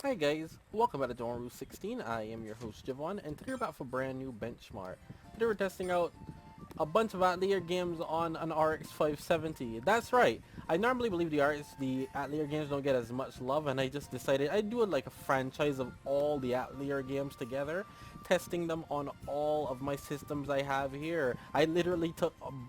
Hi guys, welcome back to Meruru 16. I am your host Javon, and today we're back for a brand new benchmark. Today we're testing out a bunch of Atelier games on an RX 570. That's right, I normally believe the Atelier games don't get as much love, and I just decided I'd do it like a franchise of all the Atelier games together, testing them on all of my systems I have here. I literally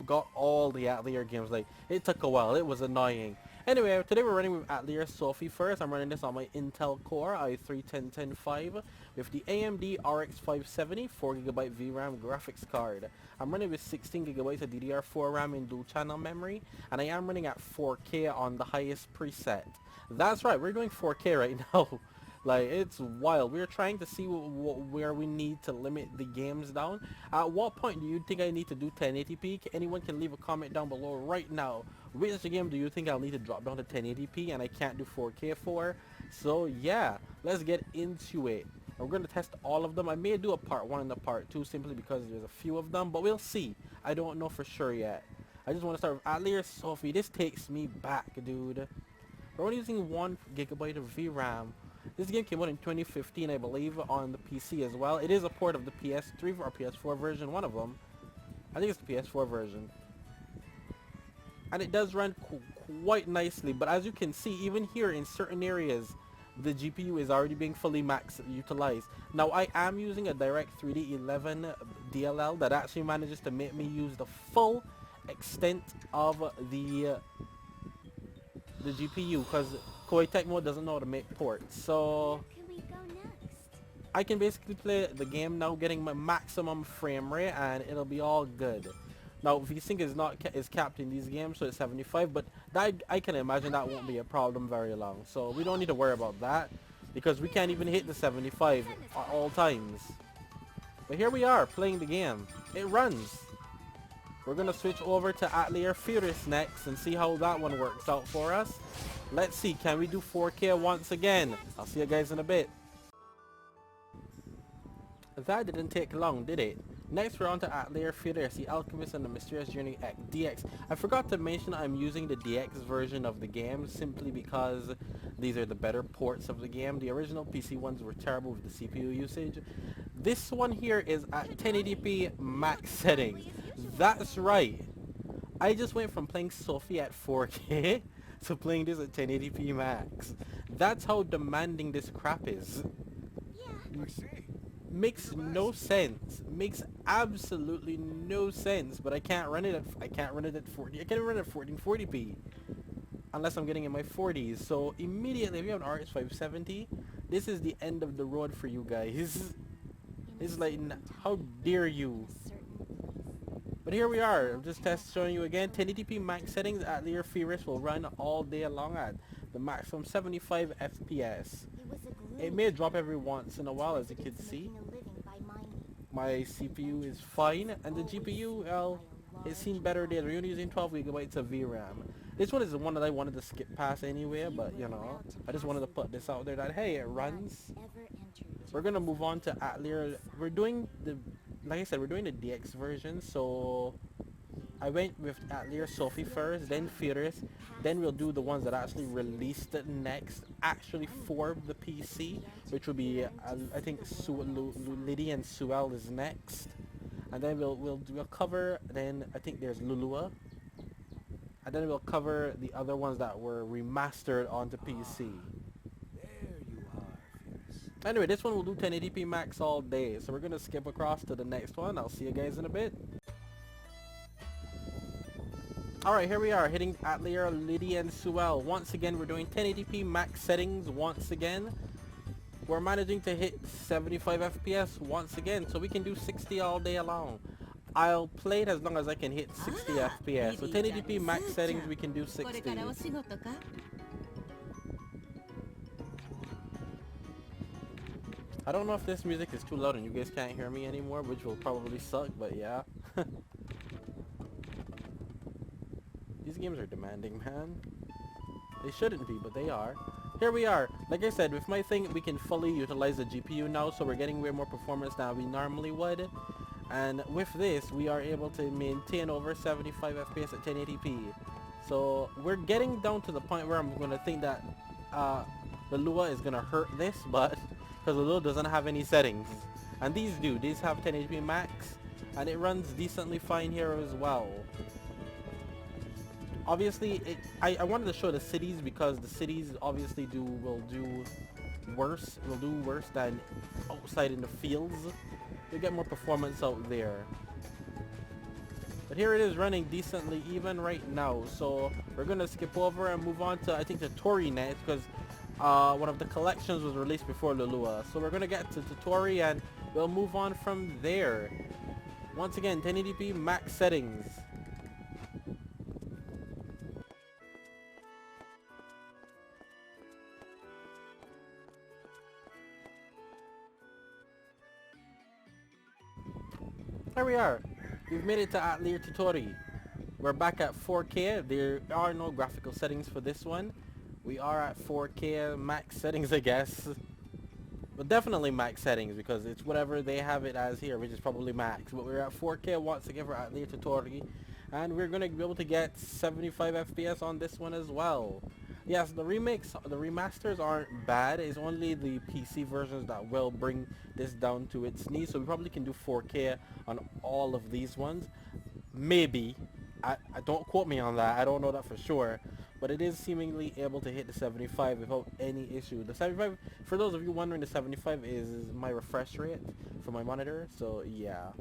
got all the Atelier games. Like, it took a while, it was annoying. Anyway, today we're running with Atelier Sophie first. I'm running this on my Intel Core i3-10105 with the AMD RX 570 4GB VRAM graphics card. I'm running with 16GB of DDR4 RAM in dual channel memory, and I am running at 4K on the highest preset. That's right, we're doing 4K right now. Like, it's wild. We're trying to see where we need to limit the games down. At what point do you think I need to do 1080p? Anyone can leave a comment down below right now. Which game do you think I'll need to drop down to 1080p and I can't do 4K for? So yeah, let's get into it. We're going to test all of them. I may do a part 1 and a part 2 simply because there's a few of them, but we'll see. I don't know for sure yet. I just want to start with Atelier Sophie. This takes me back, dude. We're only using 1GB of VRAM. This game came out in 2015, I believe, on the PC as well. It is a port of the PS3 or PS4 version, one of them. I think it's the PS4 version. And it does run quite nicely, but as you can see, even here in certain areas, the GPU is already being fully max utilized. Now, I am using a DirectX 11 DLL that actually manages to make me use the full extent of the GPU, because Koei Tecmo doesn't know how to make ports. So I can basically play the game now getting my maximum frame rate and it'll be all good. Now VSync is capped in these games, so it's 75, but I can imagine that won't be a problem very long. So we don't need to worry about that because we can't even hit the 75 at all times. But here we are playing the game. It runs. We're gonna switch over to Atelier Firis next and see how that one works out for us. Let's see, can we do 4K once again? I'll see you guys in a bit. That didn't take long, did it? Next we're on to Atelier Firis, the Alchemist and the Mysterious Journey DX. I forgot to mention I'm using the DX version of the game simply because these are the better ports of the game. The original PC ones were terrible with the CPU usage. This one here is at 1080p max settings. That's right. I just went from playing Sophie at 4K to playing this at 1080p max. That's how demanding this crap is. Makes no sense. Makes absolutely no sense. But I can't run it at 40. I can't run it at 1440p unless I'm getting in my 40s. So immediately, if you have an RX 570, this is the end of the road for you guys. It's like, how dare you? But here we are. I'm just showing you again. 1080p max settings. Atelier Firis will run all day long at the maximum 75 FPS. It may drop every once in a while, as you can see. My CPU is fine, and the GPU, well, it's seen better days. We're only using 12GB of VRAM. This one is the one that I wanted to skip past anyway, but you know, I just wanted to put this out there that hey, it runs. We're gonna move on to Atelier. We're doing the, like I said, we're doing the DX version, so I went with Atelier Sophie first, then Firis, then we'll do the ones that actually released it next, actually for the PC, which will be, I think, Lydie and Suelle is next, and then we'll cover, then I think there's Lulua, and then we'll cover the other ones that were remastered onto PC. Anyway, this one will do 1080p max all day, so we're gonna skip across to the next one. I'll see you guys in a bit. Alright, here we are, hitting Atelier, Lydie, and Suelle. Once again, we're doing 1080p max settings once again. We're managing to hit 75 FPS once again, so we can do 60 all day long. I'll play it as long as I can hit 60 FPS. So 1080p max settings, we can do 60. I don't know if this music is too loud and you guys can't hear me anymore, which will probably suck, but yeah. These games are demanding, man. They shouldn't be, but they are. Here we are. Like I said, with my thing, we can fully utilize the GPU now, so we're getting way more performance than we normally would. And with this, we are able to maintain over 75 FPS at 1080p. So we're getting down to the point where I'm going to think that Lulua is gonna hurt this, but because Lulua doesn't have any settings. And these do. These have 10 HP max, and it runs decently fine here as well. Obviously, I wanted to show the cities because the cities obviously will do worse than outside in the fields. You get more performance out there. But here it is running decently even right now. So we're gonna skip over and move on to I think the Totori next because one of the collections was released before Lulua. So we're gonna get to Totori and we'll move on from there. Once again, 1080p max settings. There we are. We've made it to Atelier Totori. We're back at 4K. There are no graphical settings for this one. We are at 4K max settings, I guess. But definitely max settings because it's whatever they have it as here, which is probably max. But we're at 4K once again for Atelier Totori. And we're going to be able to get 75 FPS on this one as well. Yes, the remasters aren't bad. It's only the PC versions that will bring this down to its knees. So we probably can do 4K on all of these ones. Maybe. I don't quote me on that. I don't know that for sure. But it is seemingly able to hit the 75 without any issue. The 75, for those of you wondering, the 75 is my refresh rate for my monitor. So yeah.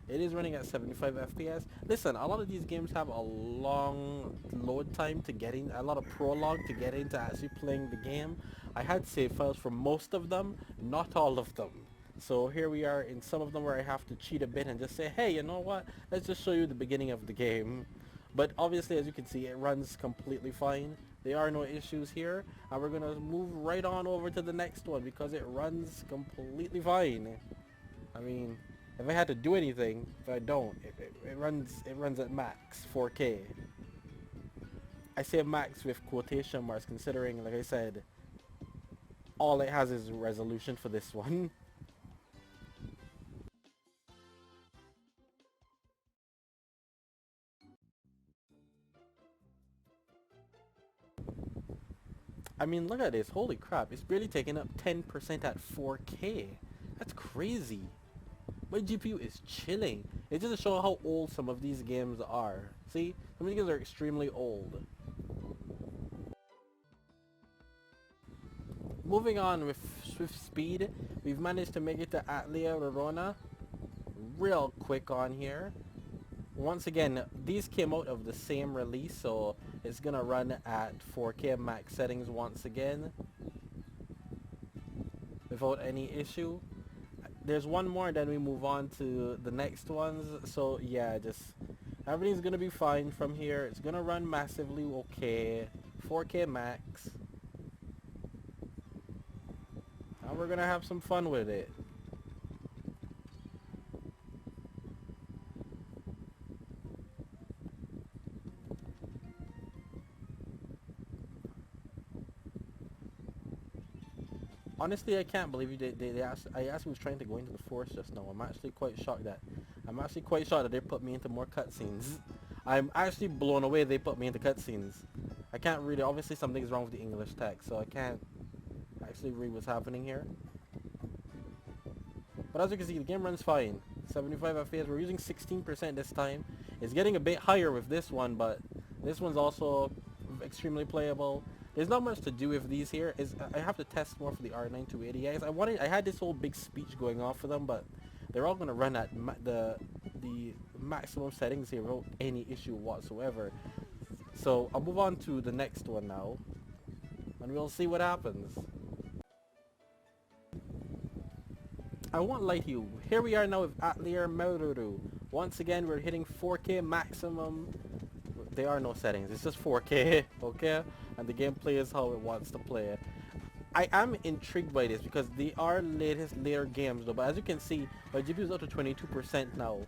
It is running at 75 FPS. Listen, a lot of these games have a long load time to get in, a lot of prologue to get into actually playing the game. I had save files for most of them, not all of them. So here we are in some of them where I have to cheat a bit and just say, hey, you know what? Let's just show you the beginning of the game. But obviously, as you can see, it runs completely fine. There are no issues here. And we're going to move right on over to the next one because it runs completely fine. I mean, if I had to do anything, but I don't, it runs at max 4K. I say max with quotation marks considering, like I said, all it has is resolution for this one. I mean, look at this, holy crap, it's barely taking up 10% at 4K. That's crazy. My GPU is chilling. It just shows how old some of these games are. See? Some of these games are extremely old. Moving on with swift speed, we've managed to make it to Atelier Rorona. Real quick on here. Once again, these came out of the same release, so it's gonna run at 4K max settings once again. Without any issue. There's one more, then we move on to the next ones. So yeah, just everything's gonna be fine from here. It's gonna run massively okay, 4K max, and we're gonna have some fun with it. Honestly, I can't believe I actually was trying to go into the forest just now. I'm actually quite shocked that they put me into more cutscenes. I'm actually blown away they put me into cutscenes. I can't read it. Obviously something's wrong with the English text, so I can't actually read what's happening here. But as you can see, the game runs fine. 75 FPS. We're using 16% this time. It's getting a bit higher with this one, but this one's also extremely playable. There's not much to do with these here. I have to test more for the R9 280Is. I had this whole big speech going off for them, but they're all going to run at the maximum settings here without any issue whatsoever. So I'll move on to the next one now, and we'll see what happens. I won't lie to you. Here we are now with Atelier Meruru. Once again, we're hitting 4K maximum. There are no settings. It's just 4K, okay? And the gameplay is how it wants to play it. I am intrigued by this because they are later games though, but as you can see, my GPU is up to 22% now.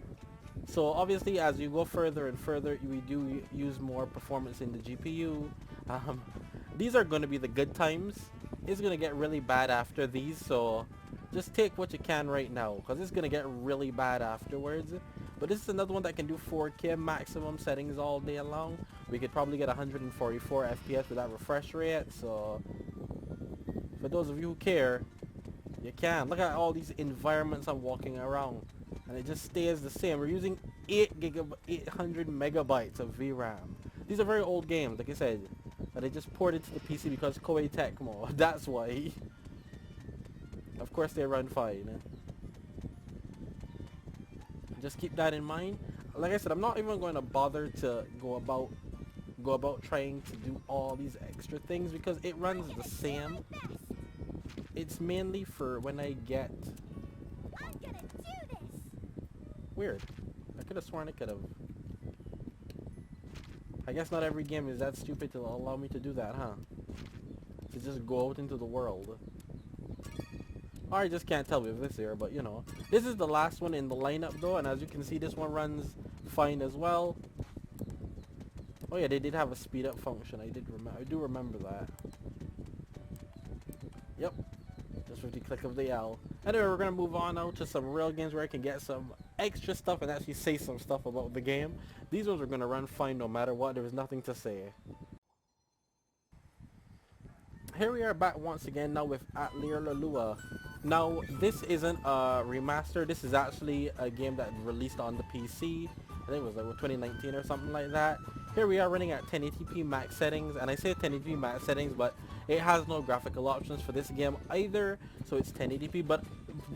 So obviously as you go further and further, we do use more performance in the GPU. These are going to be the good times. It's going to get really bad after these, so just take what you can right now because it's going to get really bad afterwards. But this is another one that can do 4K maximum settings all day long. We could probably get 144 FPS with that refresh rate, so But those of you who care, you can. Look at all these environments I'm walking around. And it just stays the same. We're using 800 megabytes of VRAM. These are very old games, like I said. But they just ported to the PC because Koei Tecmo. That's why. Of course they run fine. Just keep that in mind. Like I said, I'm not even going to bother to go about trying to do all these extra things because it runs the same. It's mainly for when I get... Weird. I could have sworn I could have. I guess not every game is that stupid to allow me to do that, huh? To just go out into the world. Or I just can't tell with this here, but you know. This is the last one in the lineup though, and as you can see this one runs fine as well. Oh yeah, they did have a speed up function. I do remember that. Yep. Just with the click of the L. Anyway, we're gonna move on now to some real games where I can get some extra stuff and actually say some stuff about the game. These ones are gonna run fine no matter what. There is nothing to say. Here we are back once again now with Atelier Lulua. Now this isn't a remaster. This is actually a game that released on the PC. I think it was like 2019 or something like that. Here we are running at 1080p max settings, and I say 1080p max settings, but it has no graphical options for this game either, so it's 1080p. But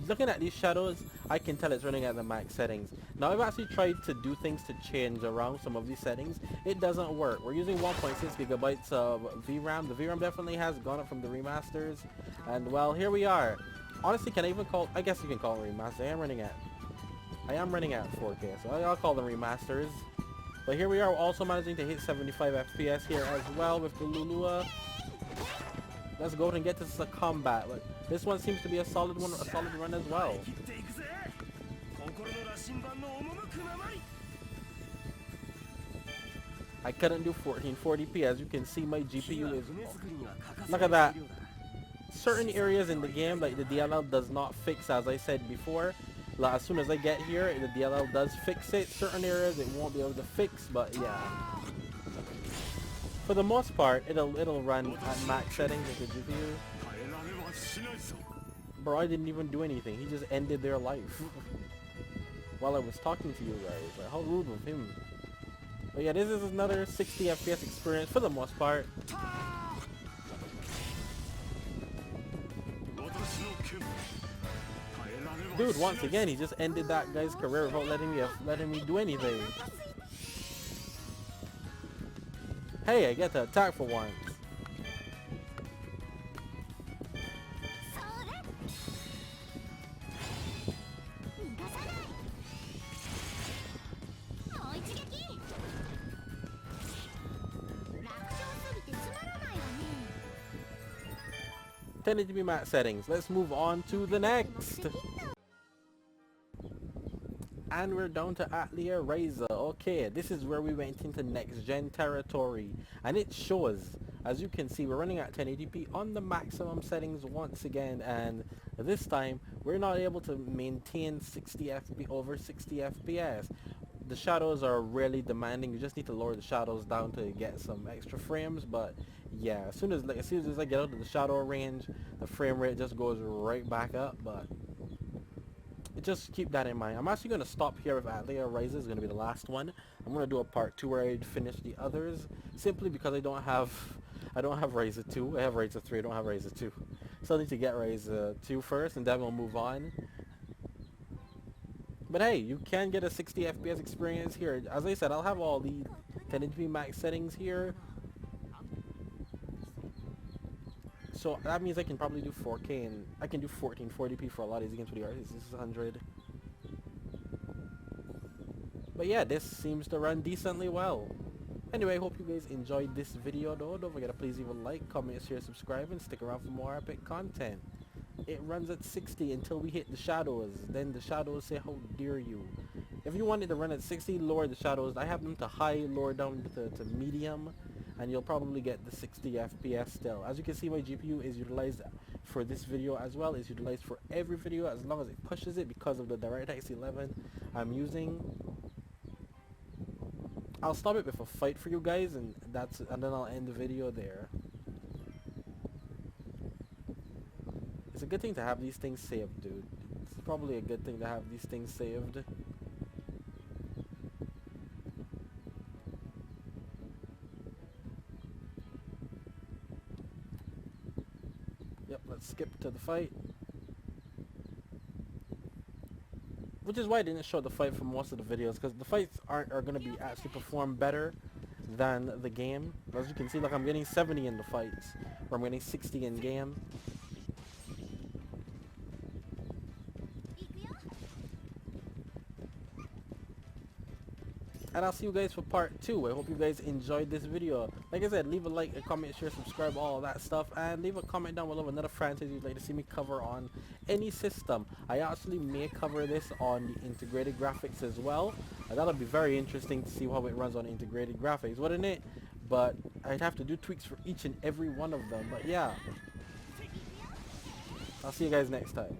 looking at these shadows, I can tell it's running at the max settings. Now I've actually tried to do things to change around some of these settings. It doesn't work. We're using 1.6 gigabytes of VRAM. The VRAM definitely has gone up from the remasters, and well, here we are. Honestly, can I even call? I guess you can call it remaster. I am running at 4K, so I'll call them remasters. But here we are, also managing to hit 75 FPS here as well with the Lulua. Let's go and get to the combat. Like, this one seems to be a solid one, a solid run as well. I couldn't do 1440p. As you can see, my GPU is... Look at that. Certain areas in the game, like the DLL does not fix, as I said before. Like, as soon as I get here, the DLL does fix it. Certain areas it won't be able to fix, but yeah. For the most part, it'll run at max settings with the GPU. Bro, I didn't even do anything. He just ended their life while I was talking to you guys. Like, how rude of him. But yeah, this is another 60 FPS experience for the most part. Dude, once again, he just ended that guy's career without letting me do anything. Hey, I get to attack for once. Tended to be max settings. Let's move on to the next. And we're down to Atelier Ryza. Okay, this is where we went into next gen territory, and it shows, as you can see, we're running at 1080p on the maximum settings once again, and this time we're not able to maintain over 60 FPS. The shadows are really demanding. You just need to lower the shadows down to get some extra frames, but yeah, as soon as I get out of the shadow range, the frame rate just goes right back up. But just keep that in mind. I'm actually going to stop here with Atelier Ryza. Is going to be the last one. I'm going to do a part 2 where I finish the others, simply because I don't have Ryza 2. I have Ryza 3. I don't have Ryza 2. So I need to get Ryza 2 first, and then we'll move on. But hey, you can get a 60 FPS experience here. As I said, I'll have all the 1080p max settings here. So that means I can probably do 4K, and I can do 1440p for a lot of these games with the RTX 600. But yeah, this seems to run decently well. Anyway, I hope you guys enjoyed this video though. Don't forget to please leave a like, comment, share, subscribe, and stick around for more epic content. It runs at 60 until we hit the shadows. Then the shadows say, how dare you. If you wanted to run at 60, lower the shadows. I have them to high, lower down to medium, and you'll probably get the 60 FPS still. As you can see, my GPU is utilized for this video as well. It's utilized for every video as long as it pushes it because of the DirectX 11 I'm using. I'll stop it with a fight for you guys, and then I'll end the video there. It's a good thing to have these things saved, dude. It's probably a good thing to have these things saved. Yep, let's skip to the fight. Which is why I didn't show the fight for most of the videos, because the fights are going to be actually perform better than the game. As you can see, like I'm getting 70 in the fights, or I'm getting 60 in game. And I'll see you guys for part 2. I hope you guys enjoyed this video. Like I said, leave a like, a comment, share, subscribe, all of that stuff. And leave a comment down below of another franchise you'd like to see me cover on any system. I actually may cover this on the integrated graphics as well. That'll be very interesting to see how it runs on integrated graphics, wouldn't it? But I'd have to do tweaks for each and every one of them. But yeah, I'll see you guys next time.